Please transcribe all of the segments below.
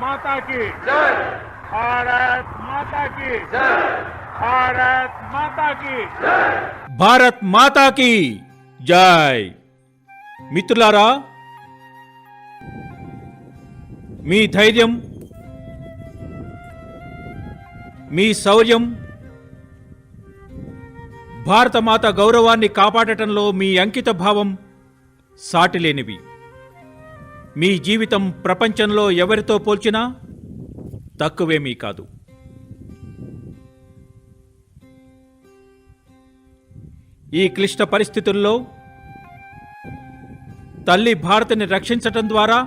माता की जय। भारत माता की जय। भारत माता की जय। భారత్ మాతాకి జై. మిత్రులారా, మీ ధైర్యం, మీ శౌర్యం, భారతమాత గౌరవాన్ని కాపాడటంలో మీ అంకిత భావం సాటిలేనివి. మీ జీవితం ప్రపంచంలో ఎవరితో పోల్చినా తక్కువేమీ కాదు. ఈ క్లిష్ట పరిస్థితుల్లో తల్లి భారతిని రక్షించటం ద్వారా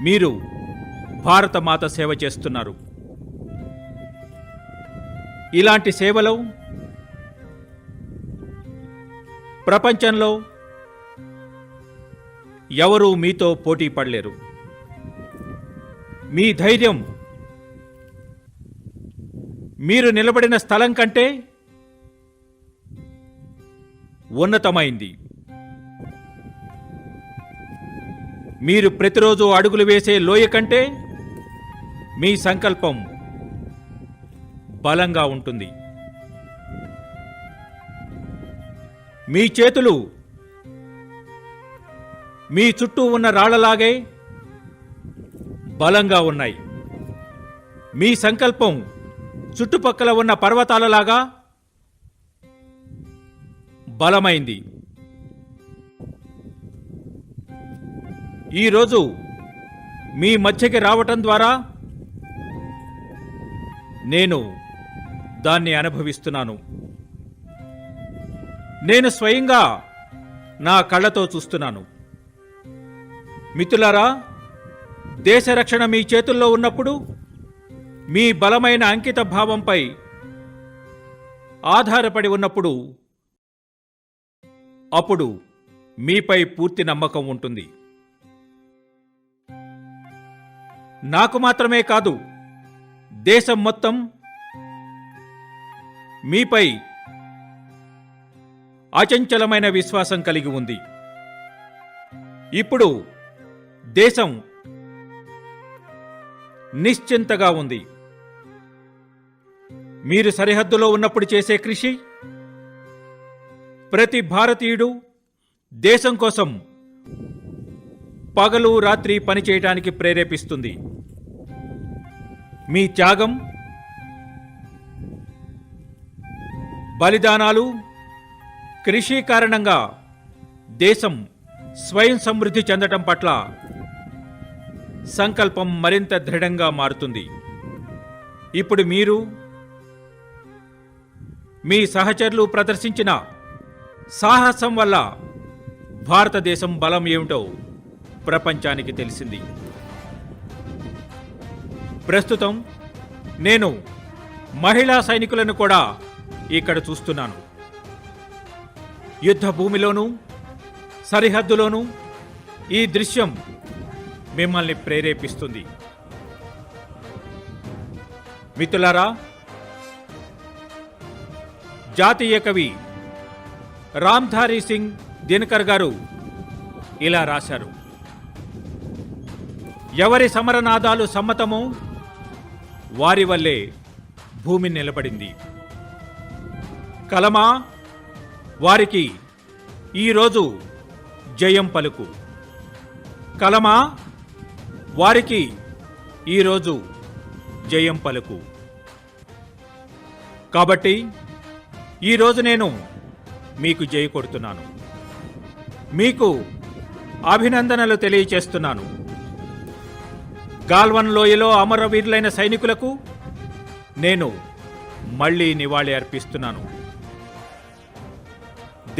మీరు భారతమాత సేవ చేస్తున్నారు. ఇలాంటి సేవలో ప్రపంచంలో ఎవరూ మీతో పోటీ పడలేరు. మీ ధైర్యం మీరు నిలబడిన స్థలం కంటే ఉన్నతమైంది. మీరు ప్రతిరోజు అడుగులు వేసే లోయ కంటే మీ సంకల్పం బలంగా ఉంటుంది. మీ చేతులు మీ చుట్టూ ఉన్న రాళ్లలాగే బలంగా ఉన్నాయి. మీ సంకల్పం చుట్టుపక్కల ఉన్న పర్వతాలలాగా బలమైంది. ఈరోజు మీ మధ్యకి రావటం ద్వారా నేను దాన్ని అనుభవిస్తున్నాను. నేను స్వయంగా నా కళ్ళతో చూస్తున్నాను. మిత్రులారా, దేశ రక్షణ మీ చేతుల్లో ఉన్నప్పుడు, మీ బలమైన అంకిత భావంపై ఆధారపడి ఉన్నప్పుడు, అప్పుడు మీపై పూర్తి నమ్మకం ఉంటుంది. నాకు మాత్రమే కాదు, దేశం మొత్తం మీపై అచంచలమైన విశ్వాసం కలిగి ఉంది. ఇప్పుడు దేశం నిశ్చింతగా ఉంది. మీరు సరిహద్దులో ఉన్నప్పుడు చేసే కృషి ప్రతి భారతీయుడు దేశం కోసం పగలు రాత్రి పనిచేయడానికి ప్రేరేపిస్తుంది. మీ త్యాగం, బలిదానాలు, కృషి కారణంగా దేశం స్వయం సమృద్ధి చెందటం పట్ల సంకల్పం మరింత దృఢంగా మారుతుంది. ఇప్పుడు మీరు, మీ సహచరులు ప్రదర్శించిన సాహసం వల్ల భారతదేశం బలం ఏమిటో ప్రపంచానికి తెలిసింది. ప్రస్తుతం నేను మహిళా సైనికులను కూడా ఇక్కడ చూస్తున్నాను. యుద్ధ భూమిలోనూ సరిహద్దులోనూ ఈ దృశ్యం మిమ్మల్ని ప్రేరేపిస్తుంది. మిత్రులారా, జాతీయ కవి రామ్ధారీ సింగ్ దినకర్ గారు ఇలా రాశారు: ఎవరి సమరనాదాలు సమ్మతమో వారి వల్లే భూమి నిలబడింది. కలమా వారికి ఈరోజు జయం పలుకు. కలమా వారికి ఈరోజు జయం పలుకు. కాబట్టి ఈరోజు నేను మీకు జై కొడుతున్నాను. మీకు అభినందనలు తెలియచేస్తున్నాను. గాల్వన్ లోయలో అమరవీరులైన సైనికులకు నేను మళ్లీ నివాళి అర్పిస్తున్నాను.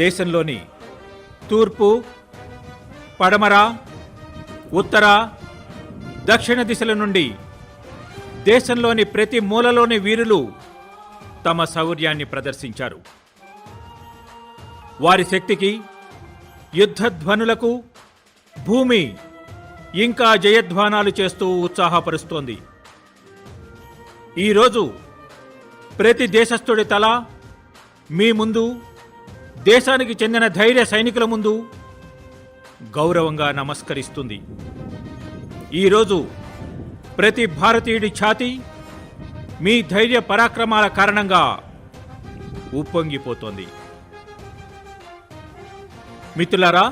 దేశంలోని తూర్పు, పడమర, ఉత్తర, దక్షిణ దిశల నుండి దేశంలోని ప్రతి మూలలోని వీరులు తమ శౌర్యాన్ని ప్రదర్శించారు. వారి శక్తికి, యుద్ధధ్వనులకు భూమి ఇంకా జయధ్వానాలు చేస్తూ ఉత్సాహపరుస్తోంది. ఈరోజు ప్రతి దేశస్థుడి తల మీ ముందు, దేశానికి చెందిన ధైర్య సైనికుల ముందు గౌరవంగా నమస్కరిస్తుంది. ఈరోజు ప్రతి భారతీయుడి ఛాతీ మీ ధైర్య పరాక్రమాల కారణంగా ఉప్పొంగిపోతోంది. మిత్రులారా,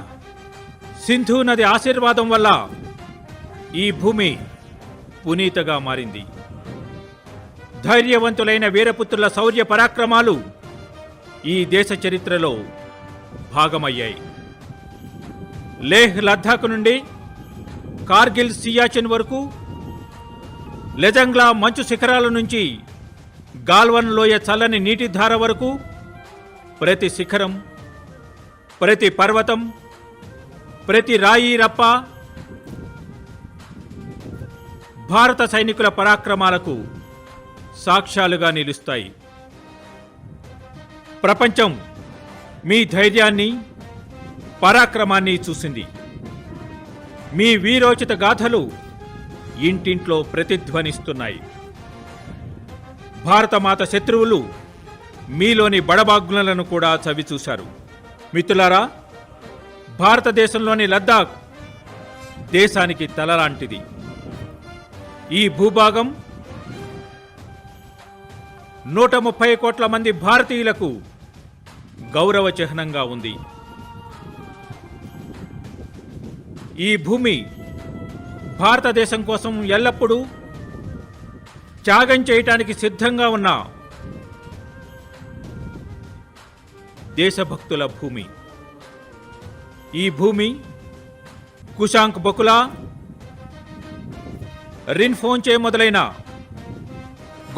సింధు నది ఆశీర్వాదం వల్ల ఈ భూమి పునీతగా మారింది. ధైర్యవంతులైన వీరపుత్రుల శౌర్య పరాక్రమాలు ఈ దేశ చరిత్రలో భాగమయ్యాయి. లేహ్ లద్దాఖ్ నుండి కార్గిల్ సియాచిన్ వరకు, లెజంగ్లా మంచు శిఖరాల నుంచి గాల్వన్ లోయ చల్లని నీటి ధార వరకు, ప్రతి శిఖరం, ప్రతి పర్వతం, ప్రతి రాయి రప్ప భారత సైనికుల పరాక్రమాలకు సాక్ష్యాలుగా నిలుస్తాయి. ప్రపంచం మీ ధైర్యాన్ని, పరాక్రమాన్ని చూసింది. మీ వీరోచిత గాథలు ఇంటింట్లో ప్రతిధ్వనిస్తున్నాయి. భారతమాత శత్రువులు మీలోని బడబాగ్నులను కూడా చవిచూశారు. మిత్రులారా, భారతదేశంలోని లద్దాఖ్ దేశానికి తలలాంటిది. ఈ భూభాగం 130 కోట్ల మంది భారతీయులకు గౌరవ చిహ్నంగా ఉంది. ఈ భూమి భారతదేశం కోసం ఎల్లప్పుడూ త్యాగం చేయటానికి సిద్ధంగా ఉన్న దేశభక్తుల భూమి. ఈ భూమి కుశాంక్ బకులా, రిన్ఫోంచే మొదలైన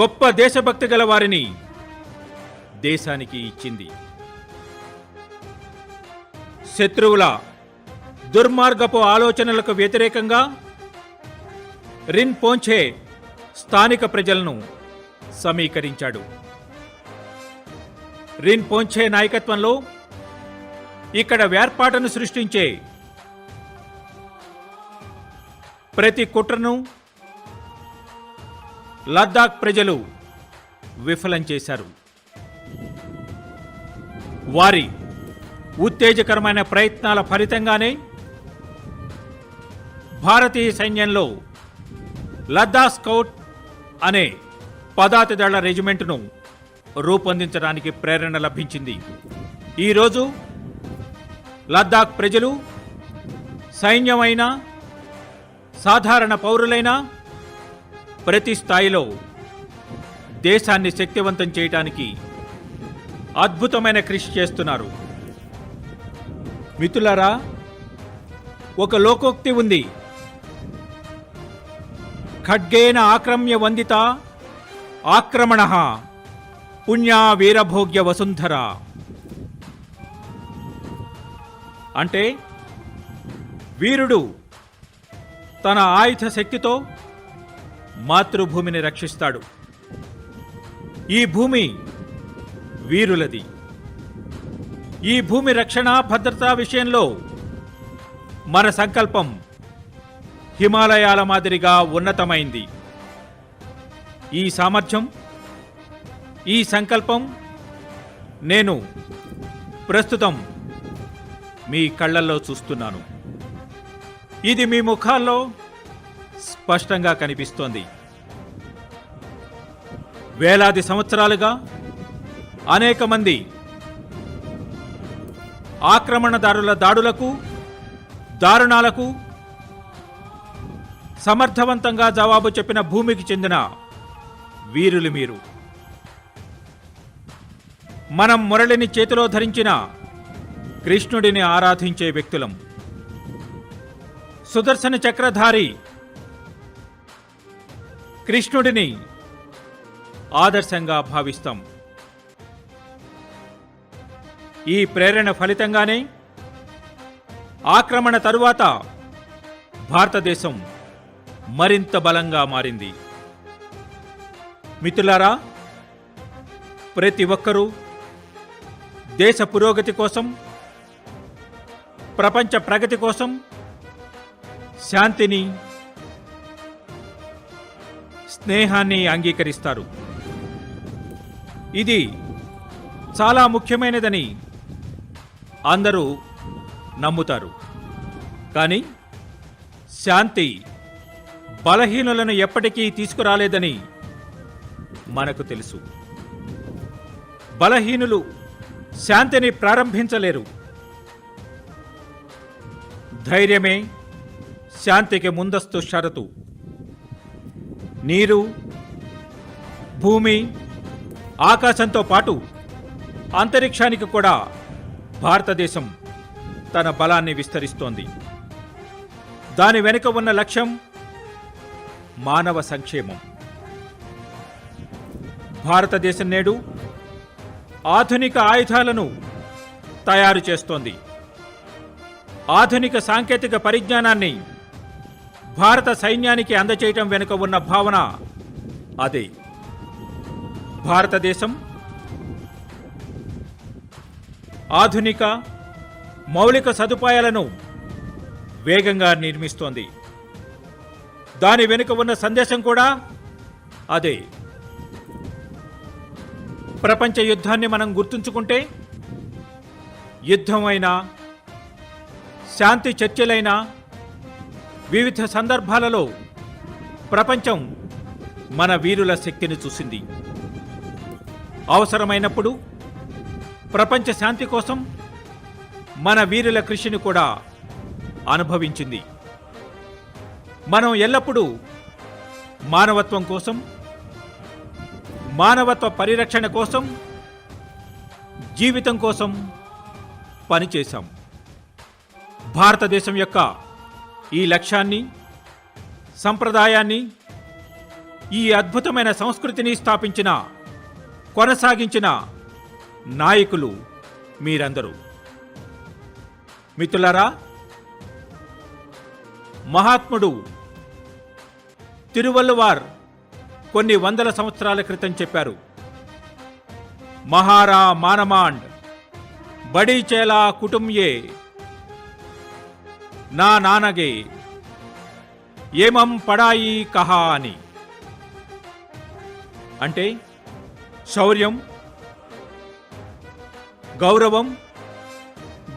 గొప్ప దేశభక్తి గల వారిని దేశానికి ఇచ్చింది. శత్రువుల దుర్మార్గపు ఆలోచనలకు వ్యతిరేకంగా రిన్ఫోంచే స్థానిక ప్రజలను సమీకరించాడు. రిన్ఫోంచే నాయకత్వంలో ఇక్కడ వేర్పాటును సృష్టించే ప్రతి కుట్రను లద్దాఖ్ ప్రజలు విఫలం చేశారు. వారి ఉత్తేజకరమైన ప్రయత్నాల ఫలితంగానే భారతీయ సైన్యంలో లద్దాఖ్ స్కౌట్ అనే పదాతిదళ రెజిమెంట్ను రూపొందించడానికి ప్రేరణ లభించింది. ఈరోజు లద్దాఖ్ ప్రజలు సైన్యమైన, సాధారణ పౌరులైన ప్రతి స్థాయిలో దేశాన్ని శక్తివంతం చేయడానికి అద్భుతమైన కృషి చేస్తున్నారు. మిత్రులారా, ఒక లోకోక్తి ఉంది. ఖడ్గేన ఆక్రమ్య వందిత ఆక్రమణః పుణ్యా వీరభోగ్య వసుంధర. అంటే వీరుడు తన ఆయుధ శక్తితో మాతృభూమిని రక్షిస్తాడు. ఈ భూమి వీరులది. ఈ భూమి రక్షణ, భద్రతా విషయంలో మన సంకల్పం హిమాలయాల మాదిరిగా ఉన్నతమైంది. ఈ సామర్థ్యం, ఈ సంకల్పం నేను ప్రస్తుతం మీ కళ్ళల్లో చూస్తున్నాను. ఇది మీ ముఖాల్లో స్పష్టంగా కనిపిస్తోంది. వేలాది సంవత్సరాలుగా అనేక మంది ఆక్రమణదారుల దాడులకు, దారుణాలకు సమర్థవంతంగా జవాబు చెప్పిన భూమికి చెందిన వీరులు మీరు. మనం మురళిని చేతిలో ధరించిన కృష్ణుడిని ఆరాధించే వ్యక్తులం. సుదర్శన చక్రధారి కృష్ణుడిని ఆదర్శంగా భావిస్తాం. ఈ ప్రేరణ ఫలితంగానే ఆక్రమణ తరువాత భారతదేశం మరింత బలంగా మారింది. మిత్రులారా, ప్రతి ఒక్కరూ దేశ పురోగతి కోసం, ప్రపంచ ప్రగతి కోసం శాంతిని, స్నేహాన్ని అంగీకరిస్తారు. ఇది చాలా ముఖ్యమైనదని అందరూ నమ్ముతారు. కానీ శాంతి బలహీనులను ఎప్పటికీ తీసుకురాలేదని మనకు తెలుసు. బలహీనులు శాంతిని ప్రారంభించలేరు. ధైర్యమే శాంతికి ముందస్తు షరతు. నీరు, భూమి, ఆకాశంతో పాటు అంతరిక్షానికి కూడా భారతదేశం తన బలాన్ని విస్తరిస్తోంది. దాని వెనుక ఉన్న లక్ష్యం మానవ సంక్షేమం. భారతదేశం నేడు ఆధునిక ఆయుధాలను తయారు చేస్తోంది. ఆధునిక సాంకేతిక పరిజ్ఞానాన్ని భారత సైన్యానికి అందచేయటం వెనుక ఉన్న భావన అదే. భారతదేశం ఆధునిక మౌలిక సదుపాయాలను వేగంగా నిర్మిస్తోంది. దాని వెనుక ఉన్న సందేశం కూడా అదే. ప్రపంచ యుద్ధాన్ని మనం గుర్తుంచుకుంటే యుద్ధమైనా, శాంతి చర్చలైనా వివిధ సందర్భాలలో ప్రపంచం మన వీరుల శక్తిని చూసింది. అవసరమైనప్పుడు ప్రపంచ శాంతి కోసం మన వీరుల కృషిని కూడా అనుభవించింది. మనం ఎల్లప్పుడూ మానవత్వం కోసం, మానవత్వ పరిరక్షణ కోసం, జీవితం కోసం పనిచేశాం. భారతదేశం యొక్క ఈ లక్ష్యాన్ని, సంప్రదాయాన్ని, ఈ అద్భుతమైన సంస్కృతిని స్థాపించిన, కొనసాగించిన నాయకులు మీరందరూ. మిత్రులారా, మహాత్ముడు తిరువల్లువార్ కొన్ని వందల సంవత్సరాల క్రితం చెప్పారు, మహారా మానమాండ్ బడీ చేలా కుటుంయే నా నానగే ఏమం పడాయి కహా అని. అంటే శౌర్యం, గౌరవం,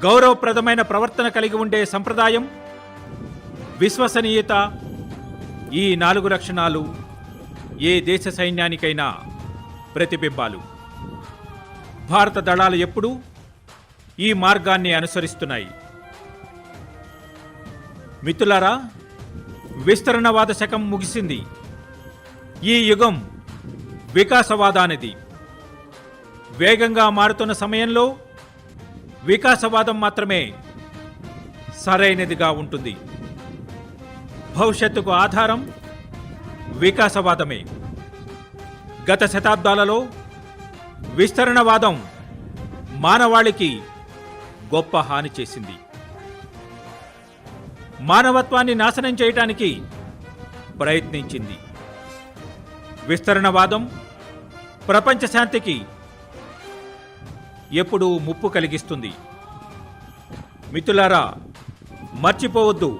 గౌరవప్రదమైన ప్రవర్తన కలిగి ఉండే సంప్రదాయం, విశ్వసనీయత, ఈ 4 లక్షణాలు ఏ దేశ సైన్యానికైనా ప్రతిబింబాలు. భారత దళాలు ఎప్పుడూ ఈ మార్గాన్ని అనుసరిస్తున్నాయి. మిత్రులారా, విస్తరణవాద శకం ముగిసింది. ఈ యుగం వికాసవాదానిది. వేగంగా మారుతున్న సమయంలో వికాసవాదం మాత్రమే సరైనదిగా ఉంటుంది. భవిష్యత్తుకు ఆధారం వికాసవాదమే. గత శతాబ్దాలలో విస్తరణవాదం మానవాళికి గొప్ప హాని చేసింది. మానవత్వాన్ని నాశనం చేయటానికి ప్రయత్నించింది. విస్తరణవాదం ప్రపంచ శాంతికి ఎప్పుడూ ముప్పు కలిగిస్తుంది. మిత్రులారా, మర్చిపోవద్దు,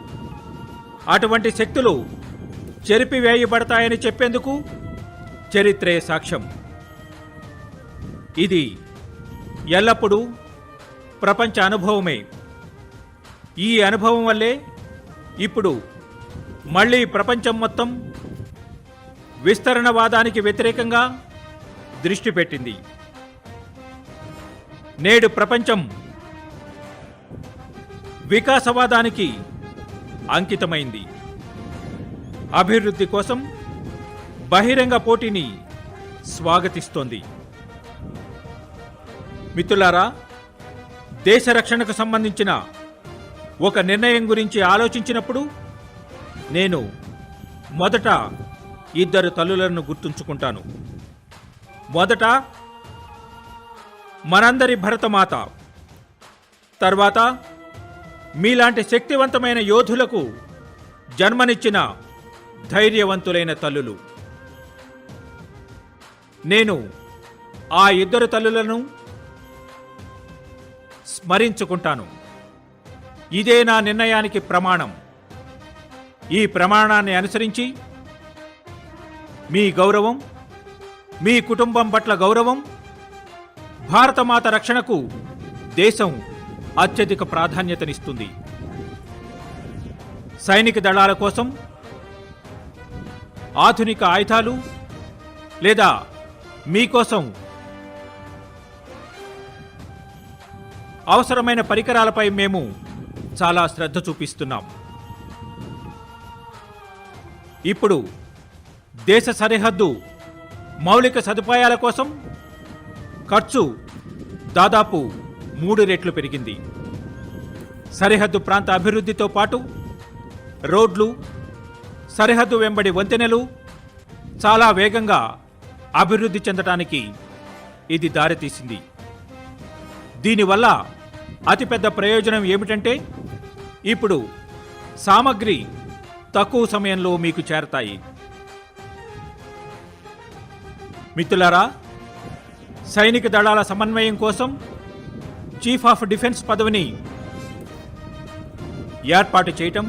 అటువంటి శక్తులు చెరిపివేయబడతాయని చెప్పేందుకు చరిత్రే సాక్ష్యం. ఇది ఎల్లప్పుడూ ప్రపంచ అనుభవమే. ఈ అనుభవం వల్లే ఇప్పుడు మళ్ళీ ప్రపంచం మొత్తం విస్తరణవాదానికి వ్యతిరేకంగా దృష్టి పెట్టింది. నేడు ప్రపంచం వికాసవాదానికి అంకితమైంది. అభివృద్ధి కోసం బహిరంగ పోటీని స్వాగతిస్తోంది. మిత్రులారా, దేశ రక్షణకు సంబంధించిన ఒక నిర్ణయం గురించి ఆలోచించినప్పుడు నేను మొదట 2 తల్లులను గుర్తుంచుకుంటాను. మొదట మనందరి భరతమాత, తర్వాత మీలాంటి శక్తివంతమైన యోధులకు జన్మనిచ్చిన ధైర్యవంతులైన తల్లులు. నేను ఆ 2 తల్లులను స్మరించుకుంటాను. ఇదే నా నిర్ణయానికి ప్రమాణం. ఈ ప్రమాణాన్ని అనుసరించి మీ గౌరవం, మీ కుటుంబం పట్ల గౌరవం, భారతమాత రక్షణకు దేశం అత్యధిక ప్రాధాన్యతనిస్తుంది. సైనిక దళాల కోసం ఆధునిక ఆయుధాలు లేదా మీకోసం అవసరమైన పరికరాలపై మేము చాలా శ్రద్ధ చూపిస్తున్నాం. ఇప్పుడు దేశ సరిహద్దు మౌలిక సదుపాయాల కోసం ఖర్చు దాదాపు 3 రెట్లు పెరిగింది. సరిహద్దు ప్రాంత అభివృద్ధితో పాటు రోడ్లు, సరిహద్దు వెంబడి వంతెనలు చాలా వేగంగా అభివృద్ధి చెందడానికి ఇది దారితీసింది. దీనివల్ల అతిపెద్ద ప్రయోజనం ఏమిటంటే ఇప్పుడు సామగ్రి తక్కువ సమయంలో మీకు చేరతాయి. మిత్రులారా, సైనిక దళాల సమన్వయం కోసం చీఫ్ ఆఫ్ డిఫెన్స్ పదవిని ఏర్పాటు చేయటం,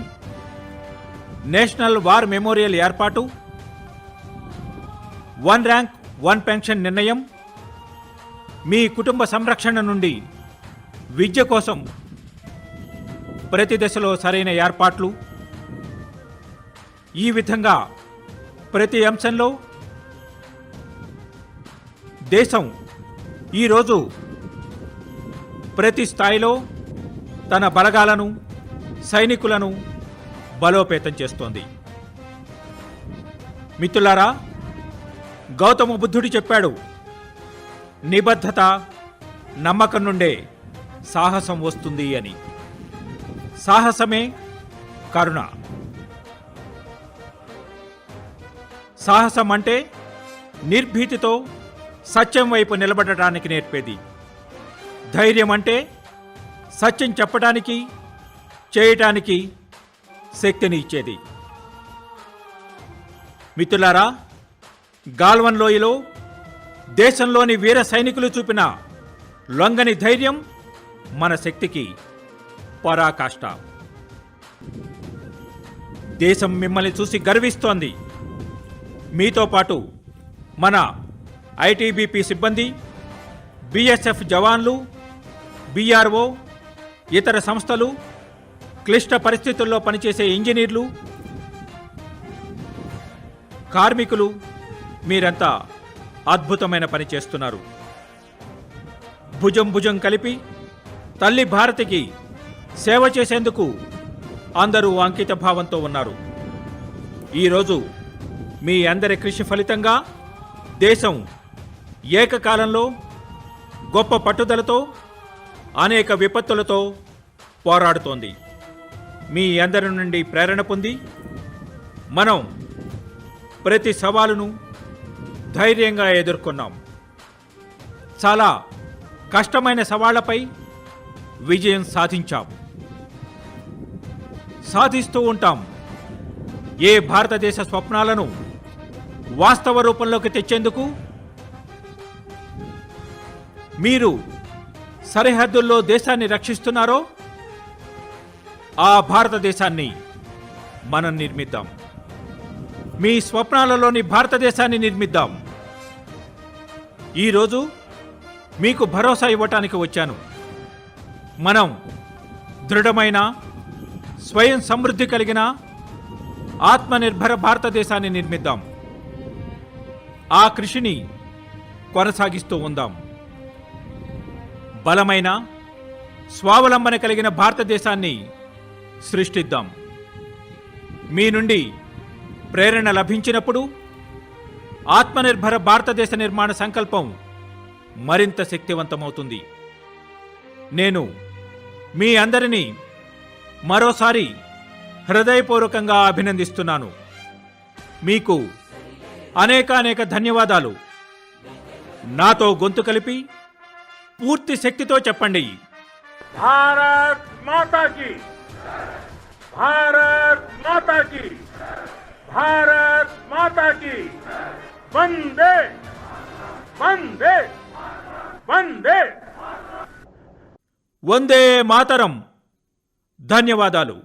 నేషనల్ వార్ మెమోరియల్ ఏర్పాటు, 1 ర్యాంక్ 1 పెన్షన్ నిర్ణయం, మీ కుటుంబ సంరక్షణ నుండి విద్య కోసం ప్రతి దశలో సరైన ఏర్పాట్లు, ఈ విధంగా ప్రతి అంశంలో దేశం ఈరోజు ప్రతి స్థాయిలో తన బలగాలను, సైనికులను బలోపేతం చేస్తోంది. మిత్రులారా, గౌతమ బుద్ధుడు చెప్పాడు, నిబద్ధత, నమ్మకం నుండే సాహసం వస్తుంది అని. సాహసమే కరుణ. సాహసం అంటే నిర్భీతితో సత్యం వైపు నిలబడటానికి నేర్పేది. ధైర్యం అంటే సత్యం చెప్పడానికి, చేయటానికి శక్తిని ఇచ్చేది. మిత్రులారా, గాల్వన్ లోయలో దేశంలోని వీర సైనికులు చూపిన లొంగని ధైర్యం మన శక్తికి పరాకాష్ట. దేశం మిమ్మల్ని చూసి గర్విస్తోంది. మీతో పాటు మన ఐటీబీపీ సిబ్బంది, బీఎస్ఎఫ్ జవాన్లు, బీఆర్ఓ, ఇతర సంస్థలు, క్లిష్ట పరిస్థితుల్లో పనిచేసే ఇంజనీర్లు, కార్మికులు, మీరంతా అద్భుతమైన పని చేస్తున్నారు. భుజం భుజం కలిపి తల్లి భారతికి సేవ చేసేందుకు అందరూ అంకిత భావంతో ఉన్నారు. ఈరోజు మీ అందరి కృషి ఫలితంగా దేశం ఏకకాలంలో గొప్ప పట్టుదలతో అనేక విపత్తులతో పోరాడుతోంది. మీ అందరి నుండి ప్రేరణ పొంది మనం ప్రతి సవాలును ధైర్యంగా ఎదుర్కొన్నాం. చాలా కష్టమైన సవాళ్లపై విజయం సాధించాం, సాధిస్తూ ఉంటాం. ఏ భారతదేశ స్వప్నాలను వాస్తవ రూపంలోకి తెచ్చేందుకు మీరు సరిహద్దుల్లో దేశాన్ని రక్షిస్తున్నారో ఆ భారతదేశాన్ని మనం నిర్మిద్దాం. మీ స్వప్నాలలోని భారతదేశాన్ని నిర్మిద్దాం. ఈరోజు మీకు భరోసా ఇవ్వటానికి వచ్చాను. మనం దృఢమైన, స్వయం సమృద్ధి కలిగిన, ఆత్మనిర్భర భారతదేశాన్ని నిర్మిద్దాం. ఆ కృషిని కొనసాగిస్తూ ఉందాం. బలమైన, స్వావలంబన కలిగిన భారతదేశాన్ని సృష్టిద్దాం. మీ నుండి ప్రేరణ లభించినప్పుడు ఆత్మనిర్భర భారతదేశ నిర్మాణ సంకల్పం మరింత శక్తివంతమవుతుంది. నేను మీ అందరినీ మరోసారి హృదయపూర్వకంగా అభినందిస్తున్నాను. మీకు అనేక ధన్యవాదాలు. నాతో గొంతు కలిపి పూర్తి శక్తితో చెప్పండి, భారత్ మాతా కీ, భారత్ మాతా కీ, భారత్ మాతా కీ, వందే వందే వందే వందే మాతరం. ధన్యవాదాలు.